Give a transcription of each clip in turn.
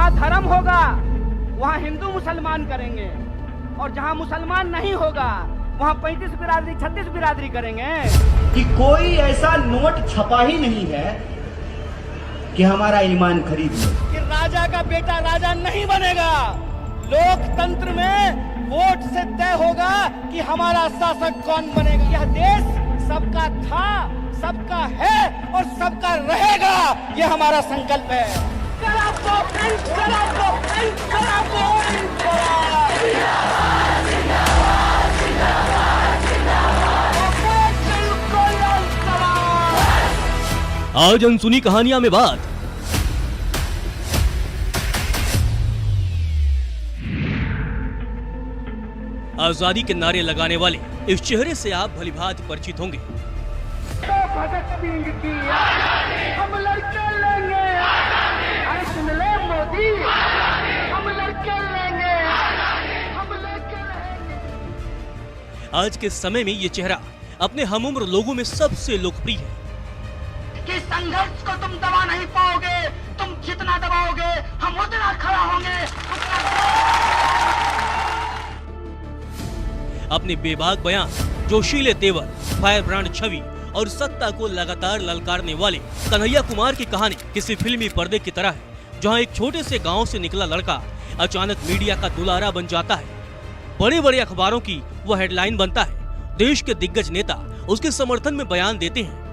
जहाँ धर्म होगा वहाँ हिंदू मुसलमान करेंगे, और जहाँ मुसलमान नहीं होगा वहाँ 35 बिरादरी 36 बिरादरी करेंगे। कि कोई ऐसा नोट छपा ही नहीं है कि हमारा ईमान खरीद ले। कि राजा का बेटा राजा नहीं बनेगा। लोकतंत्र में वोट से तय होगा कि हमारा शासक कौन बनेगा। यह देश सबका था, सबका है और सबका रहेगा, यह हमारा संकल्प है। आज अनसुनी कहानियां में बात आजादी के नारे लगाने वाले इस चेहरे से आप भलीभांति परिचित होंगे। भगत सिंह की हम लड़के लेंगे, अरे सुन ले मोदी, हम लड़के लेंगे, हम लड़के रहेंगे। आज के समय में ये चेहरा अपने हमउम्र लोगों में सबसे लोकप्रिय है। कि संघर्ष को तुम दबा नहीं पाओगे, तुम जितना दबाओगे हम उतना खड़ा होंगे। अपने बेबाक बयान, जोशीले तेवर, फायर ब्रांड छवि और सत्ता को लगातार ललकारने वाले कन्हैया कुमार की कहानी किसी फिल्मी पर्दे की तरह है, जहां एक छोटे से गांव से निकला लड़का अचानक मीडिया का दुलारा बन जाता है। बड़े बड़े अखबारों की वह हेडलाइन बनता है। देश के दिग्गज नेता उसके समर्थन में बयान देते हैं।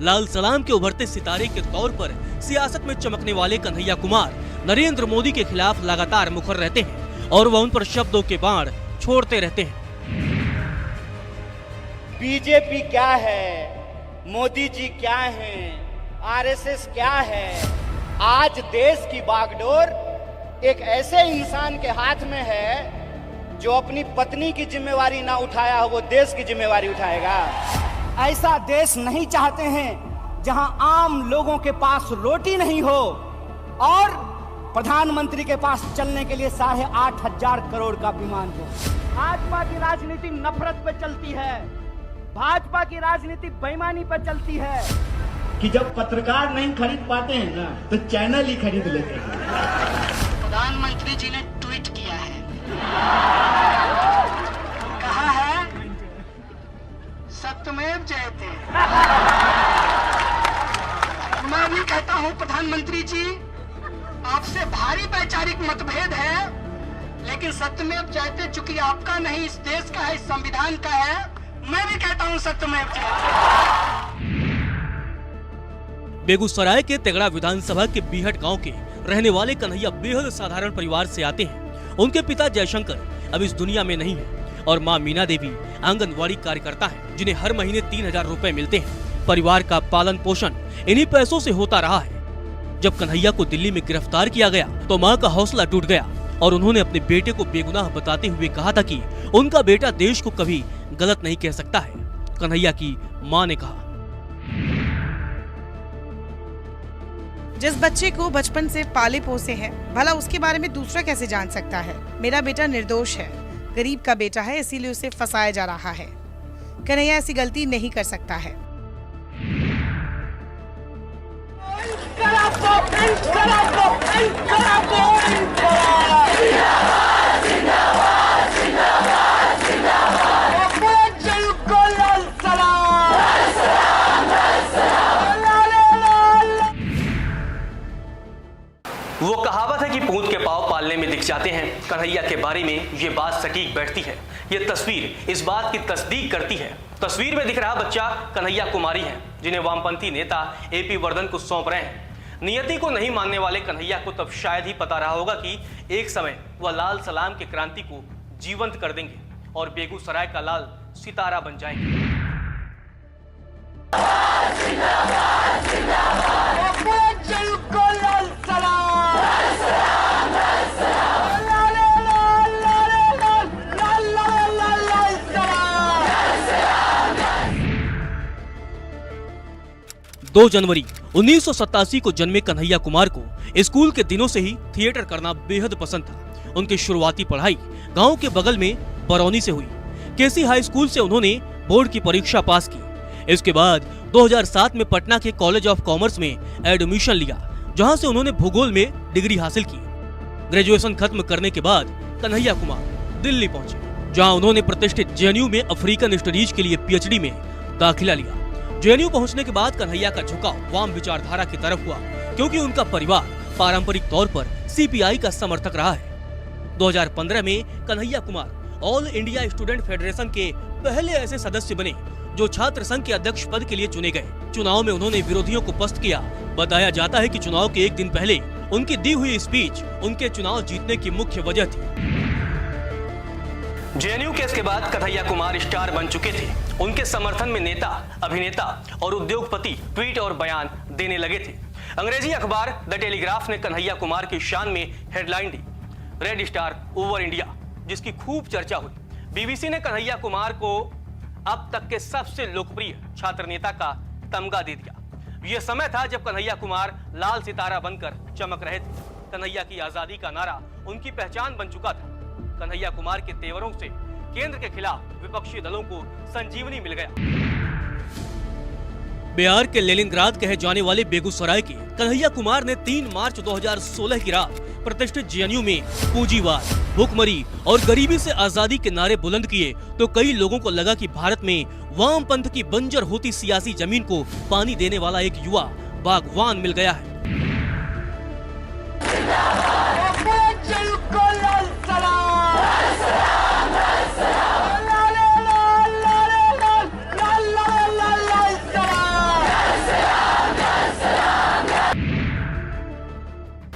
लाल सलाम के उभरते सितारे के तौर पर सियासत में चमकने वाले कन्हैया कुमार नरेंद्र मोदी के खिलाफ लगातार मुखर रहते हैं और वह उन पर शब्दों के बाण छोड़ते रहते हैं। बीजेपी क्या है, मोदी जी क्या हैं, आरएसएस क्या है। आज देश की बागडोर एक ऐसे इंसान के हाथ में है जो अपनी पत्नी की जिम्मेवारी ना उठाया हो, वो देश की जिम्मेवारी उठाएगा। ऐसा देश नहीं चाहते हैं जहां आम लोगों के पास रोटी नहीं हो और प्रधानमंत्री के पास चलने के लिए 8,500 करोड़ का विमान हो। भाजपा की राजनीति नफरत पे चलती है, भाजपा की राजनीति बेईमानी पर चलती है। कि जब पत्रकार नहीं खरीद पाते हैं ना, तो चैनल ही खरीद लेते हैं। प्रधानमंत्री जी ने ट्वीट किया है, कहा है सत्यमेव जयते। मैं भी कहता हूं प्रधानमंत्री जी, आपसे भारी वैचारिक मतभेद है, लेकिन सत्यमेव जयते चूंकि आपका नहीं इस देश का है, इस संविधान का है, मैं भी कहता हूं सत्यमेव जयते। बेगूसराय के तेगड़ा विधानसभा के बीहट गांव के रहने वाले कन्हैया बेहद साधारण परिवार से आते हैं। उनके पिता जयशंकर अब इस दुनिया में नहीं है और मां मीना देवी आंगनवाड़ी कार्यकर्ता हैं, जिन्हें हर महीने 3,000 रुपए मिलते हैं। परिवार का पालन पोषण इन्हीं पैसों से होता रहा है। जब कन्हैया को दिल्ली में गिरफ्तार किया गया तो मां का हौसला टूट गया और उन्होंने अपने बेटे को बेगुनाह बताते हुए कहा था कि उनका बेटा देश को कभी गलत नहीं कह सकता है। कन्हैया की मां ने कहा, जिस बच्चे को बचपन से पाले पोसे हैं, भला उसके बारे में दूसरा कैसे जान सकता है। मेरा बेटा निर्दोष है, गरीब का बेटा है, इसीलिए उसे फंसाया जा रहा है। कन्हैया ऐसी गलती नहीं कर सकता है। वो कहावत है कि पूंछ के पांव पालने में दिख जाते हैं। कन्हैया के बारे में ये बात सटीक बैठती है। ये तस्वीर इस बात की तस्दीक करती है। तस्वीर में दिख रहा बच्चा कन्हैया कुमारी है, जिन्हें वामपंथी नेता एपी वर्धन को सौंप रहे हैं। नियति को नहीं मानने वाले कन्हैया को तब शायद ही पता रहा होगा कि एक समय वह लाल सलाम की क्रांति को जीवंत कर देंगे और बेगूसराय का लाल सितारा बन जाएंगे। दो जनवरी 1987 को जन्मे कन्हैया कुमार को स्कूल के दिनों से ही थिएटर करना बेहद पसंद था। उनकी शुरुआती पढ़ाई गांव के बगल में बरौनी से हुई। केसी हाई स्कूल से उन्होंने बोर्ड की परीक्षा पास की। इसके बाद 2007 में पटना के कॉलेज ऑफ कॉमर्स में एडमिशन लिया, जहां से उन्होंने भूगोल में डिग्री हासिल की। ग्रेजुएशन खत्म करने के बाद कन्हैया कुमार दिल्ली पहुंचे, जहां उन्होंने प्रतिष्ठित जेएनयू में अफ्रीकन स्टडीज के लिए पीएचडी में दाखिला लिया। जेएनयू पहुंचने के बाद कन्हैया का झुकाव वाम विचारधारा की तरफ हुआ, क्योंकि उनका परिवार पारंपरिक तौर पर सीपीआई का समर्थक रहा है। 2015 में Kanhaiya Kumar all India student federation के पहले ऐसे सदस्य बने जो छात्र संघ के अध्यक्ष पद के लिए चुने गए। चुनाव में उन्होंने विरोधियों को पस्त किया। बताया जाता है कि चुनाव के एक दिन पहले उनकी दी हुई स्पीच उनके चुनाव जीतने की मुख्य वजह थी। जेएनयू केस के बाद कन्हैया कुमार स्टार बन चुके थे। उनके समर्थन में नेता, अभिनेता और उद्योगपति ट्वीट और बयान देने लगे थे। अंग्रेजी अखबार द टेलीग्राफ ने कन्हैया कुमार की शान में हेडलाइन दी, रेड स्टार ओवर इंडिया, जिसकी खूब चर्चा हुई। बीबीसी ने कन्हैया कुमार को अब तक के सबसे लोकप्रिय छात्र नेता का तमगा दे दिया। यह समय था जब कन्हैया कुमार लाल सितारा बनकर चमक रहे थे। कन्हैया की आजादी का नारा उनकी पहचान बन चुका था। कन्हैया कुमार के तेवरों से केंद्र के खिलाफ विपक्षी दलों को संजीवनी मिल गया। बिहार के लेनिनग्राद कहे जाने वाले बेगूसराय के कन्हैया कुमार ने 3 मार्च 2016 की रात प्रतिष्ठित जेएनयू में पूंजीवाद, भुखमरी और गरीबी से आजादी के नारे बुलंद किए तो कई लोगों को लगा कि भारत में वामपंथ की बंजर होती सियासी जमीन को पानी देने वाला एक युवा बागवान मिल गया है।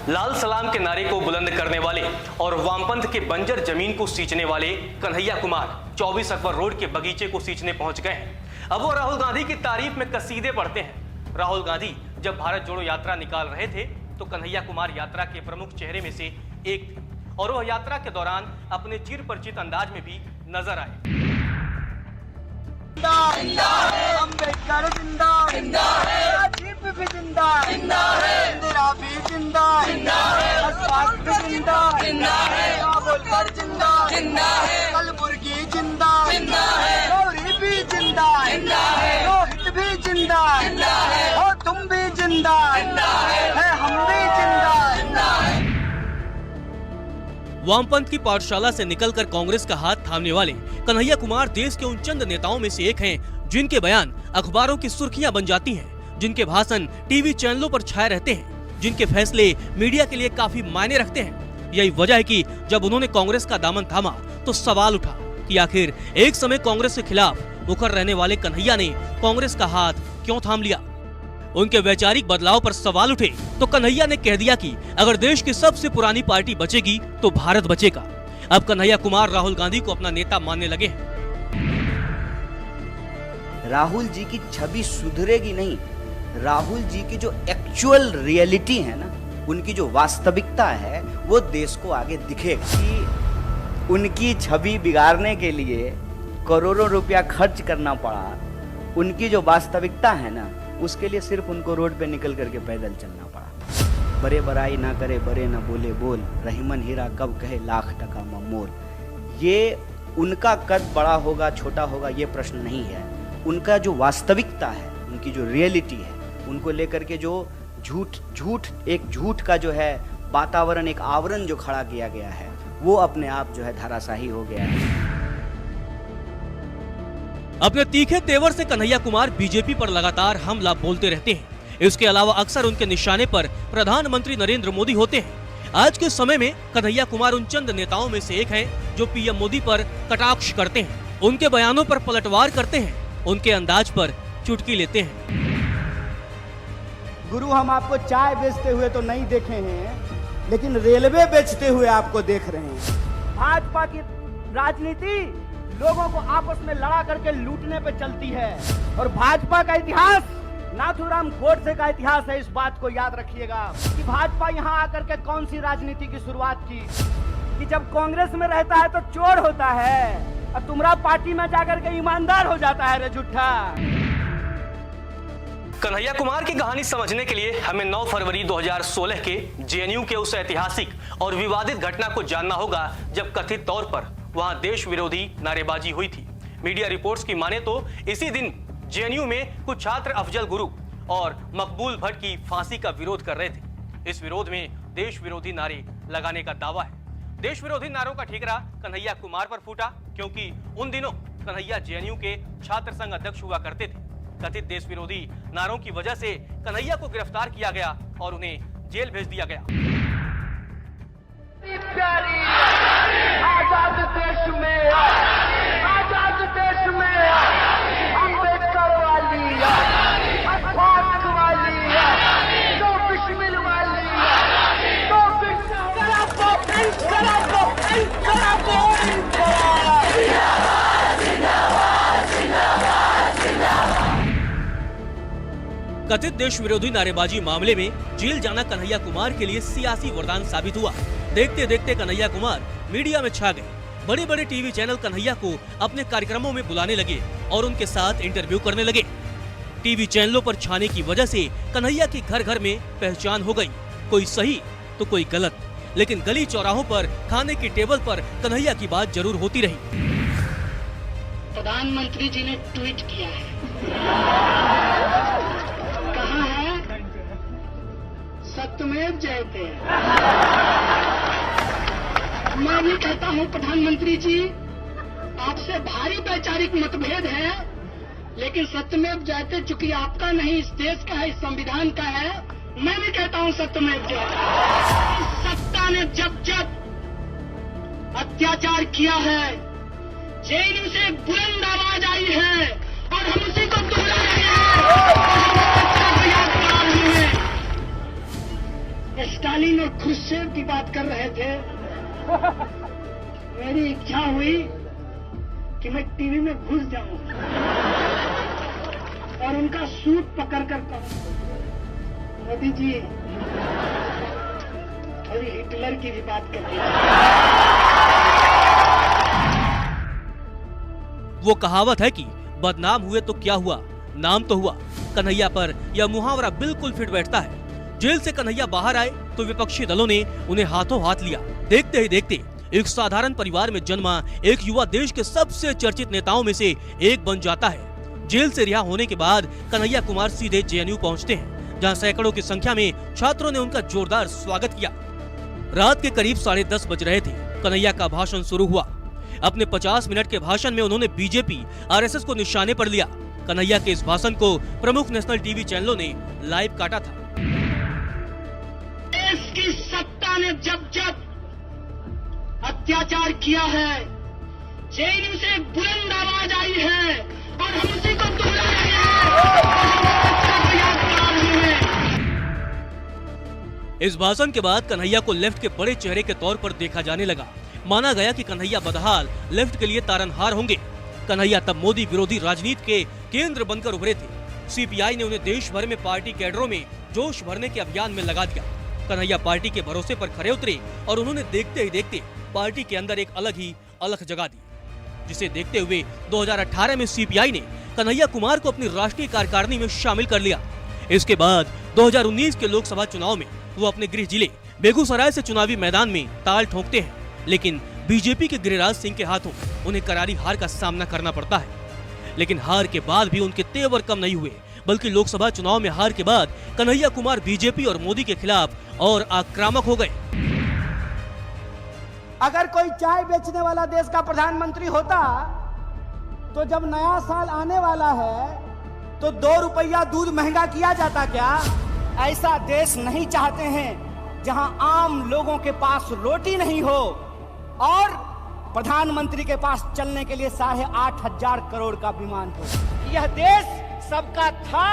लाल सलाम के नारे को बुलंद करने वाले और वामपंथ के बंजर जमीन को सींचने वाले कन्हैया कुमार 24 अकबर रोड के बगीचे को सींचने पहुंच गए हैं। अब वो राहुल गांधी की तारीफ में कसीदे पढ़ते हैं। राहुल गांधी जब भारत जोड़ो यात्रा निकाल रहे थे तो कन्हैया कुमार यात्रा के प्रमुख चेहरे में से एक थे और वह यात्रा के दौरान अपने चिर परिचित अंदाज में भी नजर आए। अम्बेडकर जिंदा, राजीव भी जिंदा, इंदिरा भी जिंदा, अशफाक भी जिंदा, काबुलकर जिंदा, कलबुर्गी जिंदा, गौरी भी जिंदा, रोहित भी जिंदा, हो तुम भी जिंदा, है हम भी जिंदा। वामपंथ की पाठशाला से निकलकर कांग्रेस का हाथ थामने वाले कन्हैया कुमार देश के उन चंद नेताओं में से एक हैं जिनके बयान अखबारों की सुर्खियां बन जाती हैं, जिनके भाषण टीवी चैनलों पर छाए रहते हैं, जिनके फैसले मीडिया के लिए काफी मायने रखते हैं। यही वजह है कि जब उन्होंने कांग्रेस का दामन थामा तो सवाल उठा कि आखिर एक समय कांग्रेस के खिलाफ मुखर रहने वाले कन्हैया ने कांग्रेस का हाथ क्यों थाम लिया। उनके वैचारिक बदलाव पर सवाल उठे तो कन्हैया ने कह दिया कि अगर देश की सबसे पुरानी पार्टी बचेगी तो भारत बचेगा। अब कन्हैया कुमार राहुल गांधी को अपना नेता मानने लगे हैं। राहुल जी की छवि सुधरेगी नहीं। राहुल जी की जो एक्चुअल रियलिटी है ना, उनकी जो वास्तविकता है वो देश को आगे दिखेगा। कि उनकी छवि बिगाड़ने के लिए करोड़ों रुपया खर्च करना पड़ा, उनकी जो वास्तविकता है ना उसके लिए सिर्फ उनको रोड पे निकल करके पैदल चलना पड़ा। बड़े बड़ाई ना करे, बड़े ना बोले बोल, रहीमन हीरा कब कहे लाख टका मोल। ये उनका कद बड़ा होगा छोटा होगा ये प्रश्न नहीं है, उनका जो वास्तविकता है, उनकी जो रियलिटी है, उनको लेकर के जो झूठ का जो है वातावरण, एक आवरण जो खड़ा किया गया है वो अपने आप जो है धराशाही हो गया है। अपने तीखे तेवर से कन्हैया कुमार बीजेपी पर लगातार हमला बोलते रहते हैं। इसके अलावा अक्सर उनके निशाने पर प्रधानमंत्री नरेंद्र मोदी होते हैं। आज के समय में कन्हैया कुमार उन चंद नेताओं में से एक हैं जो पीएम मोदी पर कटाक्ष करते हैं, उनके बयानों पर पलटवार करते हैं, उनके अंदाज पर चुटकी लेते हैं। गुरु, हम आपको चाय बेचते हुए तो नहीं देखे हैं, लेकिन रेलवे बेचते हुए आपको देख रहे हैं। भाजपा की राजनीति लोगों को आपस में लड़ा करके लूटने पे चलती है और भाजपा का इतिहास नाथूराम गोडसे का इतिहास है। इस बात को याद रखिएगा कि भाजपा यहाँ आकर के कौन सी राजनीति की शुरुआत की कि जब कांग्रेस में रहता है तो चोर होता है और तुम्हारा पार्टी में जाकर के ईमानदार हो जाता है रे झूठा। कन्हैया कुमार की कहानी समझने के लिए हमें 9 फरवरी 2016 के जेएनयू के उस ऐतिहासिक और विवादित घटना को जानना होगा जब कथित तौर पर वहां देश विरोधी नारेबाजी हुई थी। मीडिया रिपोर्ट्स की माने तो इसी दिन जेएनयू में कुछ छात्र अफजल गुरु और मकबूल भट्ट की फांसी का विरोध कर रहे थे। इस विरोध में देश विरोधी नारे लगाने का दावा है। देश विरोधी नारों का ठीकरा कन्हैया कुमार पर फूटा, क्योंकि उन दिनों कन्हैया जेएनयू के छात्र संघ अध्यक्ष हुआ करते थे। कथित देश विरोधी नारों की वजह से कन्हैया को गिरफ्तार किया गया और उन्हें जेल भेज दिया गया। आजाद देश में अम्बेडकर वाली, अखबार वाली, तो बिस्मिल वाली, तो कथित देश विरोधी नारेबाजी मामले में जेल जाना कन्हैया कुमार के लिए सियासी वरदान साबित हुआ। देखते देखते कन्हैया कुमार मीडिया में छा गए। बड़े बड़े टीवी चैनल कन्हैया को अपने कार्यक्रमों में बुलाने लगे और उनके साथ इंटरव्यू करने लगे। टीवी चैनलों पर छाने की वजह से कन्हैया की घर घर में पहचान हो गई, कोई सही तो कोई गलत, लेकिन गली चौराहों पर खाने की टेबल पर कन्हैया की बात जरूर होती रही। प्रधानमंत्री जी ने ट्वीट किया है, कहा है सत्यमेव जयते। मैं भी कहता हूं प्रधानमंत्री जी, आपसे भारी वैचारिक मतभेद है, लेकिन सत्यमेव जयते चूंकि आपका नहीं, इस देश का है, इस संविधान का है, मैं भी कहता हूं सत्यमेव जयते। इस सत्ता ने जब जब अत्याचार किया है, जेएनयू से एक बुलंद आवाज आई है और हम उसी को दोहरा रहे हैं। स्टालिन और खुर्शीद की बात कर रहे थे। मेरी इच्छा हुई कि मैं टीवी में घुस जाऊं और उनका सूट पकड़ कर कहूं, मोदी जी थोड़ी हिटलर की भी बात कर दीजिए। वो कहावत है कि बदनाम हुए तो क्या हुआ, नाम तो हुआ। कन्हैया पर यह मुहावरा बिल्कुल फिट बैठता है। जेल से कन्हैया बाहर आए तो विपक्षी दलों ने उन्हें हाथों हाथ लिया। देखते ही देखते एक साधारण परिवार में जन्मा एक युवा देश के सबसे चर्चित नेताओं में से एक बन जाता है। जेल से रिहा होने के बाद कन्हैया कुमार सीधे जेएनयू पहुंचते हैं, जहां सैकड़ों की संख्या में छात्रों ने उनका जोरदार स्वागत किया। रात के करीब 10:30 बज रहे थे। कन्हैया का भाषण शुरू हुआ। अपने 50 मिनट के भाषण में उन्होंने बीजेपी, आरएसएस को निशाने पर लिया। कन्हैया के इस भाषण को प्रमुख नेशनल टीवी चैनलों ने लाइव काटा था। देश की सत्ता ने जब जब अत्याचार किया है, जेएनयू से एक बुलंद आवाज आई है और हम उसी को दोहरा रहे हैं। इस भाषण के बाद कन्हैया को लेफ्ट के बड़े चेहरे के तौर पर देखा जाने लगा। माना गया कि कन्हैया बदहाल लेफ्ट के लिए तारनहार होंगे। कन्हैया तब मोदी विरोधी राजनीति के केंद्र बनकर उभरे थे। सीपीआई ने उन्हें देश भर में पार्टी कैडरों में जोश भरने के अभियान में लगा दिया। कन्हैया पार्टी के भरोसे पर खरे उतरे और उन्होंने देखते ही देखते पार्टी के अंदर एक अलग ही अलख जगा दी, जिसे देखते हुए 2018 में सीपीआई ने कन्हैया कुमार को अपनी राष्ट्रीय कार्यकारिणी में शामिल कर लिया। इसके बाद 2019 के लोकसभा चुनाव में वो अपने गृह जिले बेगूसराय से चुनावी मैदान में ताल ठोकते हैं, लेकिन बीजेपी के गिरिराज सिंह के हाथों उन्हें करारी हार का सामना करना पड़ता है। लेकिन हार के बाद भी उनके तेवर कम नहीं हुए, बल्कि लोकसभा चुनाव में हार के बाद कन्हैया कुमार बीजेपी और मोदी के खिलाफ और आक्रामक हो गए। अगर कोई चाय बेचने वाला देश का प्रधानमंत्री होता तो जब नया साल आने वाला है तो 2 रुपया दूध महंगा किया जाता क्या? ऐसा देश नहीं चाहते हैं जहां आम लोगों के पास रोटी नहीं हो और प्रधानमंत्री के पास चलने के लिए 8,500 करोड़ का विमान हो। यह देश सबका था,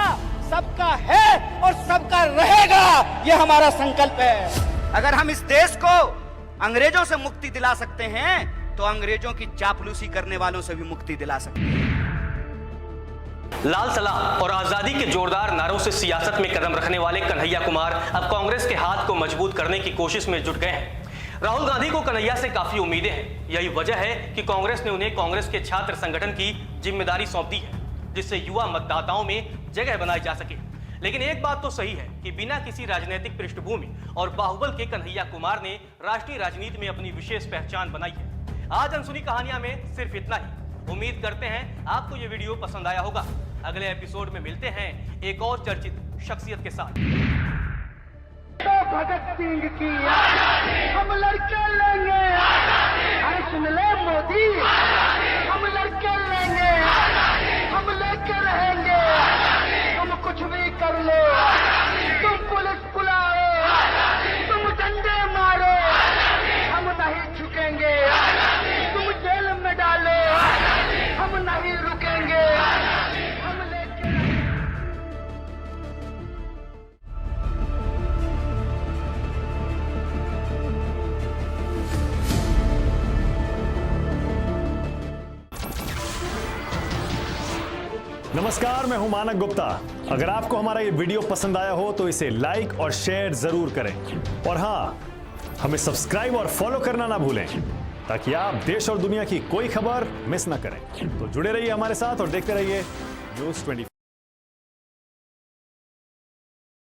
सबका है और सबका रहेगा, यह हमारा संकल्प है। अगर हम इस देश को अंग्रेजों से मुक्ति दिला सकते हैं तो अंग्रेजों की चापलूसी करने वालों से भी मुक्ति दिला सकते हैं। लाल सलाम और आजादी के जोरदार नारों से सियासत में कदम रखने वाले कन्हैया कुमार अब कांग्रेस के हाथ को मजबूत करने की कोशिश में जुट गए हैं। राहुल गांधी को कन्हैया से काफी उम्मीदें हैं। यही वजह है कि कांग्रेस ने उन्हें कांग्रेस के छात्र संगठन की जिम्मेदारी सौंप दी है, जिससे युवा मतदाताओं में जगह बनाई जा सके। लेकिन एक बात तो सही है कि बिना किसी राजनीतिक पृष्ठभूमि और बाहुबल के कन्हैया कुमार ने राष्ट्रीय राजनीति में अपनी विशेष पहचान बनाई है। आज अनसुनी कहानियां में सिर्फ इतना ही। उम्मीद करते हैं आपको ये वीडियो पसंद आया होगा। अगले एपिसोड में मिलते हैं एक और चर्चित शख्सियत के साथ। भगत सिंह की हम लड़के लेंगे। अरे सुन ले मोदी, हम लड़के लेंगे, हम लेके रहेंगे। तुम कुछ भी कर लो, तुम पुलिस बुलाओ, तुम डंडे मारो, हम नहीं झुकेंगे। तुम जेल में डालो, हम नहीं रुकेंगे। हम लेके नमस्कार, मैं हूं मानक गुप्ता। अगर आपको हमारा ये वीडियो पसंद आया हो तो इसे लाइक और शेयर जरूर करें, और हाँ, हमें सब्सक्राइब और फॉलो करना ना भूलें ताकि आप देश और दुनिया की कोई खबर मिस ना करें। तो जुड़े रहिए हमारे साथ और देखते रहिए न्यूज़ 24।